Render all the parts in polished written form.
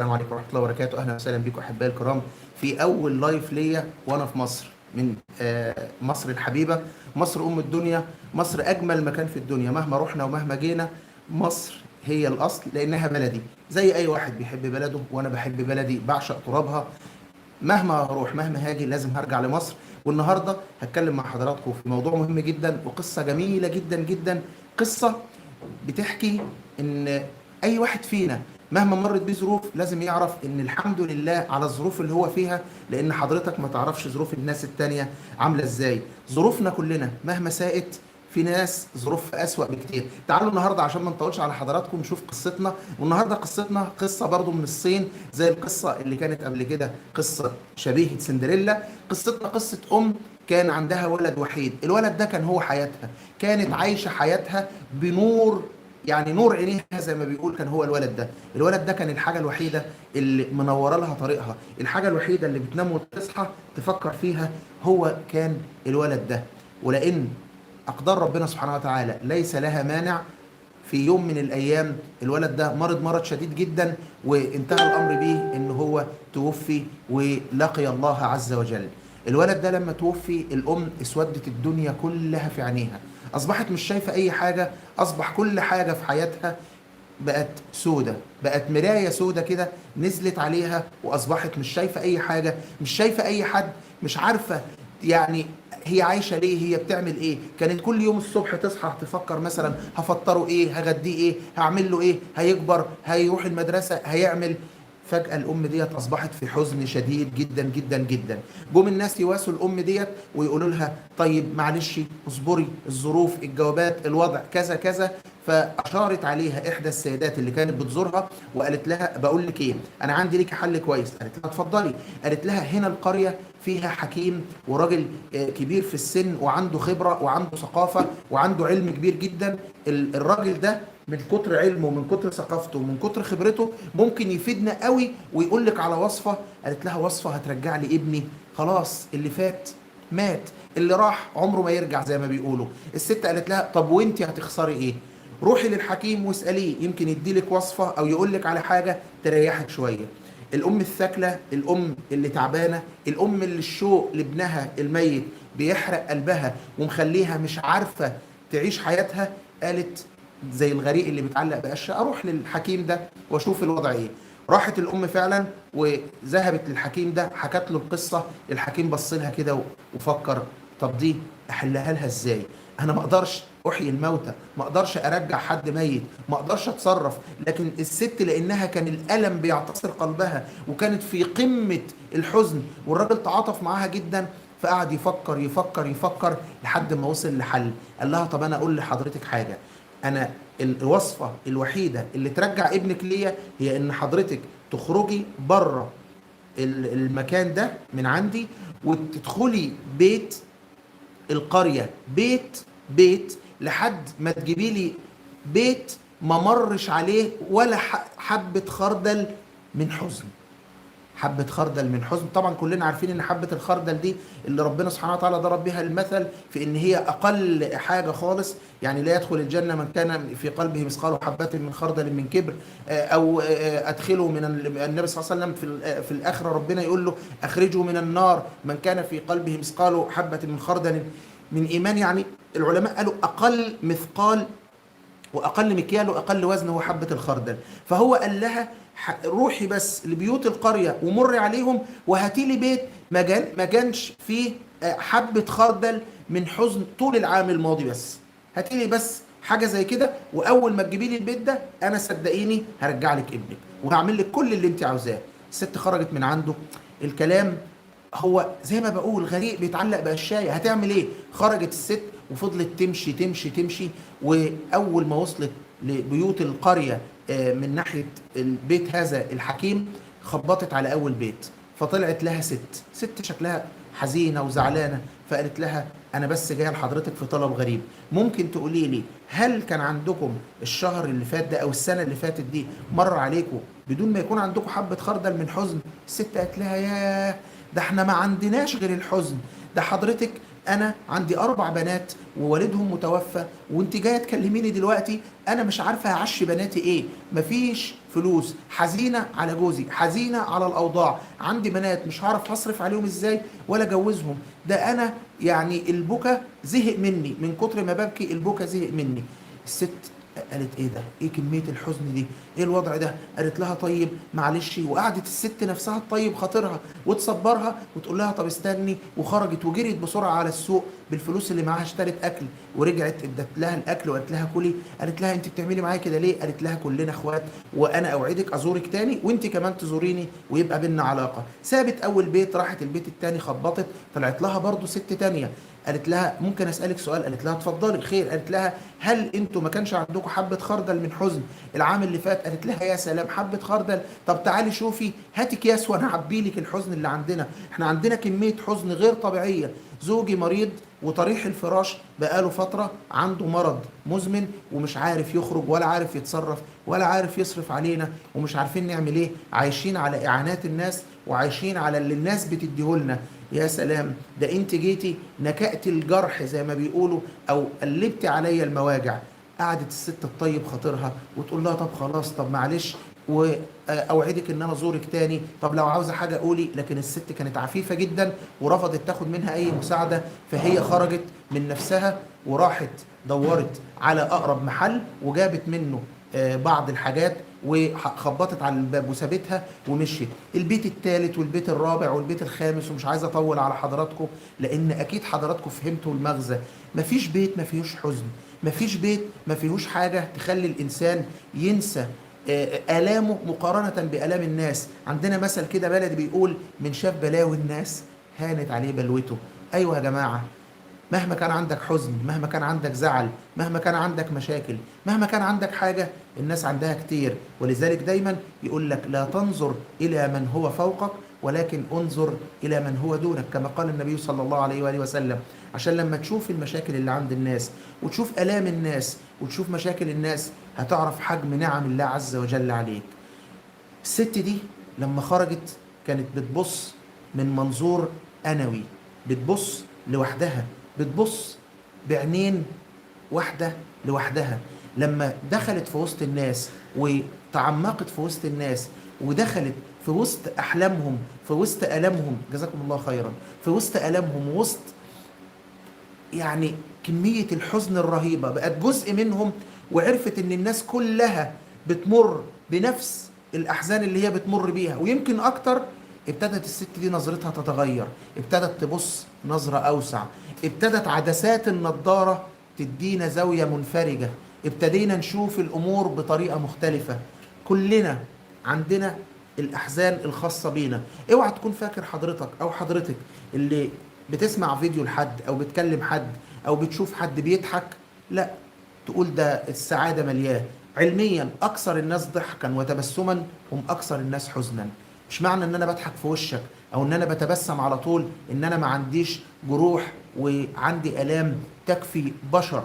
السلام عليكم ورحمة الله وبركاته. أهلا وسهلا بكم أحبائي الكرام في أول لايف ليا وأنا في مصر من مصر الحبيبة، مصر أم الدنيا، مصر أجمل مكان في الدنيا. مهما رحنا ومهما جينا مصر هي الأصل، لأنها بلدي زي أي واحد بيحب بلده، وأنا بحب بلدي، بعشق ترابها. مهما هروح مهما هاجي لازم هرجع لمصر. والنهارده هتكلم مع حضراتكم في موضوع مهم جدا وقصة جميلة جدا جدا. قصة بتحكي ان اي واحد فينا مهما مرت بيه ظروف لازم يعرف ان الحمد لله على الظروف اللي هو فيها، لان حضرتك ما تعرفش ظروف الناس التانية عاملة ازاي. ظروفنا كلنا مهما ساءت في ناس ظروفها أسوأ بكتير. تعالوا النهارده عشان ما نطولش على حضراتكم نشوف قصتنا. والنهارده قصتنا قصة برضو من الصين زي القصة اللي كانت قبل كده، قصة شبيهة سندريلا. قصتنا قصة كان عندها ولد وحيد. الولد ده كان هو حياتها، كانت عايشة حياتها بنور، يعني نور عينيها زي ما بيقول. كان هو الولد ده كان الحاجة الوحيدة اللي منورة لها طريقها، الحاجة الوحيدة اللي بتنام وتصحى تفكر فيها هو كان الولد ده. ولأن أقدار ربنا سبحانه وتعالى ليس لها مانع، في يوم من الأيام الولد ده مرض شديد جدا، وانتهى الأمر به إن هو توفي ولقي الله عز وجل. الولد ده لما توفي الأم اسودت الدنيا كلها في عينيها، أصبحت مش شايفة أي حاجة، أصبح كل حاجة في حياتها بقت سودة، بقت مراية سودة كده نزلت عليها، وأصبحت مش شايفة أي حاجة، مش شايفة أي حد، مش عارفة يعني هي عايشة ليه، هي بتعمل ايه. كانت كل يوم الصبح تصحى تفكر مثلا هفطره ايه، هغديه ايه، هعمل له ايه، هيكبر هيروح المدرسة هيعمل. فجأة الأم ديت أصبحت في حزن شديد جدا جدا جدا. جم الناس يواسوا الأم ديت ويقولوا لها طيب معلش اصبري، الظروف، الجوابات، الوضع كذا كذا. فأشارت عليها إحدى السيدات اللي كانت بتزورها وقالت لها بقول لك إيه، أنا عندي لك حل كويس. قالت لها اتفضلي. قالت لها هنا القرية فيها حكيم وراجل كبير في السن وعنده خبرة وعنده ثقافة وعنده علم كبير جدا. الراجل ده من كتر علمه ومن كتر ثقافته ومن كتر خبرته ممكن يفيدنا قوي ويقول لك على وصفة. قالت لها وصفة هترجع لي ابني، خلاص اللي فات مات، اللي راح عمره ما يرجع زي ما بيقولوا. الست قالت لها طب وانت هتخسري ايه؟ روحي للحكيم واسأليه، يمكن يديلك وصفة او يقولك على حاجة تريحك شوية. الام الثكلة، الام اللي تعبانة، الام اللي الشوق لابنها الميت بيحرق قلبها ومخليها مش عارفة تعيش حياتها، قالت زي الغريق اللي بيتعلق بقشة اروح للحكيم ده واشوف الوضع ايه. راحت الام فعلا وذهبت للحكيم ده، حكت له القصة. الحكيم بص لها كده وفكر طب دي احلها لها ازاي؟ انا ما اقدرش احيي الموتى، ما اقدرش ارجع حد ميت، ما اقدرش اتصرف. لكن الست لانها كان الالم بيعتصر قلبها وكانت في قمة الحزن، والراجل تعاطف معاها جدا، فقعد يفكر يفكر يفكر لحد ما وصل لحل. قال لها طب انا اقول لحضرتك حاجة، انا الوصفة الوحيدة اللي ترجع ابنك ليا هي ان حضرتك تخرجي بره المكان ده من عندي وتدخلي بيت القرية، بيت بيت، لحد ما تجيبي لي بيت ما مرش عليه ولا حبة خردل من حزن. حبة خردل من حزن، طبعا كلنا عارفين ان حبة الخردل دي اللي ربنا سبحانه وتعالى ضرب بها المثل في ان هي اقل حاجة خالص. يعني لا يدخل الجنة من كان في قلبه مثقال حبة من خردل من كبر، او ادخله من النبي صلى الله عليه وسلم في الاخرة ربنا يقول له اخرجه من النار من كان في قلبه مثقال حبة من خردل من ايمان. يعني العلماء قالوا اقل مثقال واقل مكيال واقل وزن هو حبه الخردل. فهو قال لها روحي بس لبيوت القريه ومر عليهم وهاتي لي بيت ما كانش فيه حبه خردل من حزن طول العام الماضي، بس هاتي لي بس حاجه زي كده، واول ما تجيبي لي البيت ده انا صدقيني هرجع لك ابنك وهعمل لك كل اللي انت عاوزاه. الست خرجت من عنده. الكلام هو زي ما بقول غريق بيتعلق بقشاية، هتعمل ايه؟ خرجت الست وفضلت تمشي تمشي تمشي، واول ما وصلت لبيوت القرية من ناحية البيت هذا الحكيم خبطت على اول بيت، فطلعت لها ست شكلها حزينة وزعلانة. فقالت لها انا بس جايه لحضرتك في طلب غريب، ممكن تقولي لي هل كان عندكم الشهر اللي فات ده او السنة اللي فاتت دي مر عليكم بدون ما يكون عندكم حبة خردل من حزن؟ الست قالت لها ياه، ده احنا ما عندناش غير الحزن، ده حضرتك انا عندي 4 بنات ووالدهم متوفى، وانت جايه تكلميني دلوقتي انا مش عارفه هعشي بناتي ايه، مفيش فلوس، حزينه على جوزي، حزينه على الاوضاع، عندي بنات مش هعرف هصرف عليهم ازاي ولا اجوزهم، ده انا يعني البكا زهق مني، من كتر ما ببكي البكا زهق مني. الست قالت ايه ده؟ ايه كميه الحزن دي؟ ايه الوضع ده؟ قالت لها طيب معلش، وقعدت الست نفسها تطيب خاطرها وتصبرها وتقول لها طب استني، وخرجت وجريت بسرعه على السوق بالفلوس اللي معاها، اشترت اكل ورجعت ادت لها الاكل وقالت لها كلي. قالت لها انت بتعملي معايا كده ليه؟ قالت لها كلنا اخوات، وانا اوعدك ازورك تاني وانت كمان تزوريني ويبقى بينا علاقه. سابت اول بيت راحت البيت التاني، خبطت طلعت لها برضو ست تانيه، قالت لها ممكن اسالك سؤال؟ قالت لها اتفضلي خير. قالت لها هل انتوا ما كانش عندكم حبه خردل من حزن العام اللي فات؟ قالت لها يا سلام حبه خردل، طب تعالي شوفي هاتي اكياس وانا اعبي لك الحزن اللي عندنا، احنا عندنا كميه حزن غير طبيعيه، زوجي مريض وطريح الفراش بقاله فتره، عنده مرض مزمن ومش عارف يخرج ولا عارف يتصرف ولا عارف يصرف علينا، ومش عارفين نعمل ايه، عايشين على اعانات الناس وعايشين على اللي الناس بتديهولنا. يا سلام، ده انت جيتي نكأت الجرح زي ما بيقولوا او قلبتي عليا المواجع. قعدت الست تطيب خاطرها وتقول لها طب خلاص، طب معلش، واوعدك ان انا ازورك تاني، طب لو عاوزه حاجه قولي. لكن الست كانت عفيفه جدا ورفضت تاخد منها اي مساعده، فهي خرجت من نفسها وراحت دورت على اقرب محل وجابت منه بعض الحاجات وخبطت على الباب وسابتها ومشيت. البيت الثالث والبيت الرابع والبيت الخامس، ومش عايز اطول على حضراتكم لان اكيد حضراتكم فهمتوا المغزى. مفيش بيت ما فيهوش حزن، مفيش بيت ما فيهوش حاجه تخلي الانسان ينسى آلامه مقارنة بآلام الناس. عندنا مثل كده بلدي بيقول من شاف بلاوي الناس هانت عليه بلوته. أيوة يا جماعة، مهما كان عندك حزن، مهما كان عندك زعل، مهما كان عندك مشاكل، مهما كان عندك حاجة، الناس عندها كتير. ولذلك دايما يقول لك لا تنظر إلى من هو فوقك ولكن انظر إلى من هو دونك، كما قال النبي صلى الله عليه وآله وسلم. عشان لما تشوف المشاكل اللي عند الناس وتشوف آلام الناس وتشوف مشاكل الناس هتعرف حجم نعم الله عز وجل عليك. الست دي لما خرجت كانت بتبص من منظور أنوي، بتبص لوحدها، بتبص بعينين واحدة لوحدها. لما دخلت في وسط الناس وتعمقت في وسط الناس ودخلت في وسط أحلامهم، في وسط ألمهم، جزاكم الله خيرا، في وسط ألمهم ووسط يعني كمية الحزن الرهيبة، بقت جزء منهم وعرفت ان الناس كلها بتمر بنفس الأحزان اللي هي بتمر بيها ويمكن أكتر. ابتدت الست دي نظرتها تتغير، ابتدت تبص نظرة أوسع، ابتدت عدسات النضارة تدينا زاوية منفرجة، ابتدينا نشوف الأمور بطريقة مختلفة. كلنا عندنا الأحزان الخاصة بينا. اوعى تكون فاكر حضرتك أو حضرتك اللي بتسمع فيديو لحد أو بتكلم حد أو بتشوف حد بيضحك لا تقول ده السعادة ملياه. علميا أكثر الناس ضحكا وتبسما هم أكثر الناس حزنا. مش معنى ان انا بضحك في وشك او ان انا بتبسم على طول ان انا ما عنديش جروح وعندي الام تكفي بشر.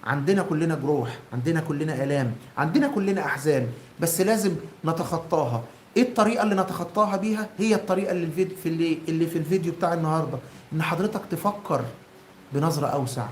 عندنا كلنا جروح، عندنا كلنا الام، عندنا كلنا احزان، بس لازم نتخطاها. ايه الطريقه اللي نتخطاها بيها؟ هي الطريقه اللي في الفيديو بتاع النهارده، ان حضرتك تفكر بنظره اوسع،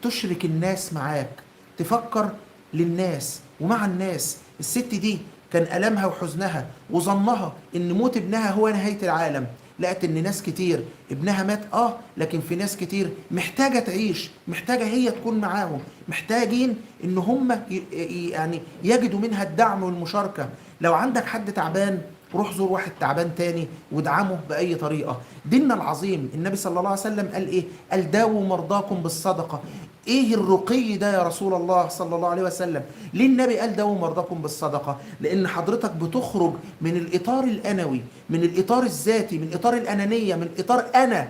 تشرك الناس معاك، تفكر للناس ومع الناس. الست دي كان ألمها وحزنها وظنها إن موت ابنها هو نهاية العالم، لقت إن ناس كتير ابنها مات لكن في ناس كتير محتاجة تعيش، محتاجة هي تكون معاهم، محتاجين إن هم يعني يجدوا منها الدعم والمشاركة. لو عندك حد تعبان روح زور واحد تعبان تاني وادعمه بأي طريقة. ديننا العظيم النبي صلى الله عليه وسلم قال إيه؟ قال داووا مرضاكم بالصدقة. ايه الرقي ده يا رسول الله صلى الله عليه وسلم؟ ليه النبي قال داووا مرضاكم بالصدقة؟ لان حضرتك بتخرج من الاطار الانوي، من الاطار الذاتي، من اطار الانانية، من اطار انا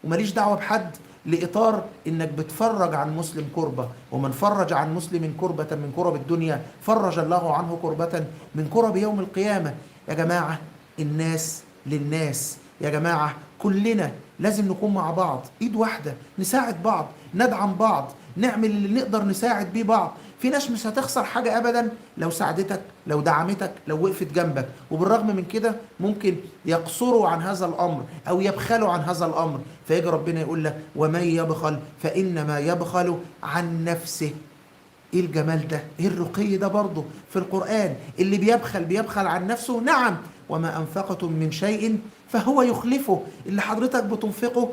وماليش دعوة بحد، لإطار إنك بتفرج عن مسلم كربة، ومن فرج عن مسلم كربة من كرب الدنيا فرج الله عنه كربة من كرب يوم القيامة. يا جماعة الناس للناس، يا جماعة كلنا لازم نكون مع بعض، ايد واحدة، نساعد بعض، ندعم بعض. نعمل اللي نقدر نساعد بيه بعض. في ناس مش هتخسر حاجة أبدا لو ساعدتك، لو دعمتك، لو وقفت جنبك، وبالرغم من كده ممكن يقصروا عن هذا الأمر أو يبخلوا عن هذا الأمر، فيجي ربنا يقول لك ومن يبخل فإنما يبخل عن نفسه. ايه الجمال ده، ايه الرقي ده برضه في القرآن. اللي بيبخل عن نفسه، نعم، وما أنفقتم من شيء فهو يخلفه. اللي حضرتك بتنفقه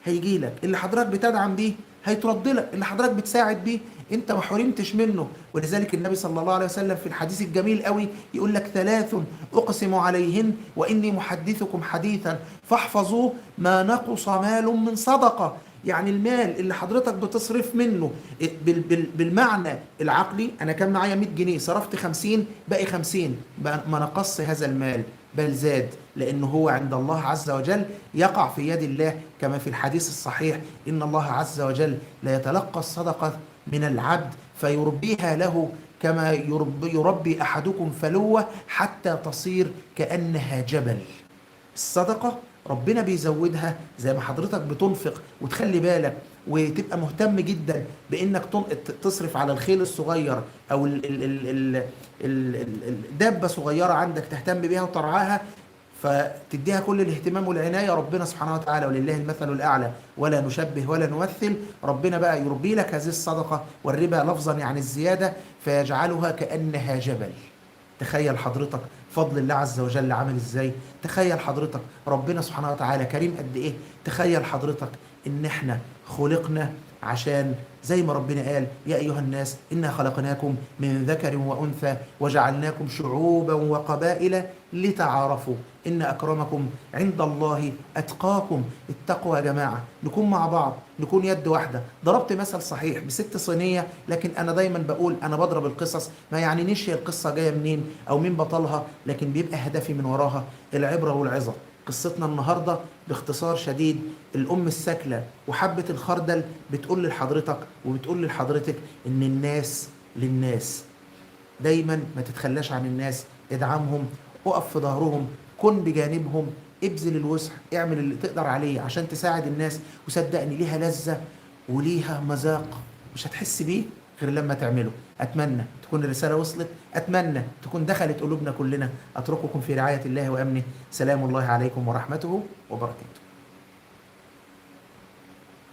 هيجي لك، اللي حضرتك بتدعم بيه هيترد لك، اللي حضرتك بتساعد بيه انت ما حرمتش منه. ولذلك النبي صلى الله عليه وسلم في الحديث الجميل قوي يقول لك ثلاث أقسم عليهن وإني محدثكم حديثا فاحفظوه ما نقص مال من صدقة. يعني المال اللي حضرتك بتصرف منه بالمعنى العقلي، انا كان معايا 100 جنيه صرفت 50 باقي 50، ما نقص هذا المال بل زاد، لانه هو عند الله عز وجل يقع في يد الله، كما في الحديث الصحيح ان الله عز وجل لا يتلقى الصدقة من العبد فيربيها له كما يربي احدكم فلوة حتى تصير كأنها جبل. الصدقة ربنا بيزودها زي ما حضرتك بتنفق وتخلي بالك وتبقى مهتم جدا بانك تصرف على الخيل الصغير او الدابة صغيرة عندك تهتم بيها وترعاها، فتديها كل الاهتمام والعناية. ربنا سبحانه وتعالى ولله المثل الأعلى ولا نشبه ولا نمثل، ربنا بقى يربي لك هذه الصدقة، والربا لفظا يعني الزيادة، فيجعلها كأنها جبل. تخيل حضرتك فضل الله عز وجل عامل ازاي، تخيل حضرتك ربنا سبحانه وتعالى كريم قد ايه، تخيل حضرتك ان احنا خلقنا عشان زي ما ربنا قال يا أيها الناس إنا خلقناكم من ذكر وأنثى وجعلناكم شعوبا وقبائل لتعارفوا إن أكرمكم عند الله أتقاكم. التقوى يا جماعة نكون مع بعض، نكون يد واحدة. ضربت مثل صحيح بست صينية، لكن أنا دايما بقول أنا بضرب القصص ما يعنينيش هي القصة جاية منين أو مين بطلها، لكن بيبقى هدفي من وراها العبرة والعظة. قصتنا النهاردة باختصار شديد، الأم الساكلة وحبة الخردل بتقول لحضرتك وبتقول لحضرتك إن الناس للناس. دايما ما تتخلاش عن الناس، ادعمهم، اقف في ظهرهم، كن بجانبهم، ابذل الوسع، اعمل اللي تقدر عليه عشان تساعد الناس. وصدقني ليها لذة وليها مذاق مش هتحس بيه غير لما تعمله. أتمنى تكون الرسالة وصلت، أتمنى تكون دخلت قلوبنا كلنا. أترككم في رعاية الله وأمنه. سلام الله عليكم ورحمته وبركاته.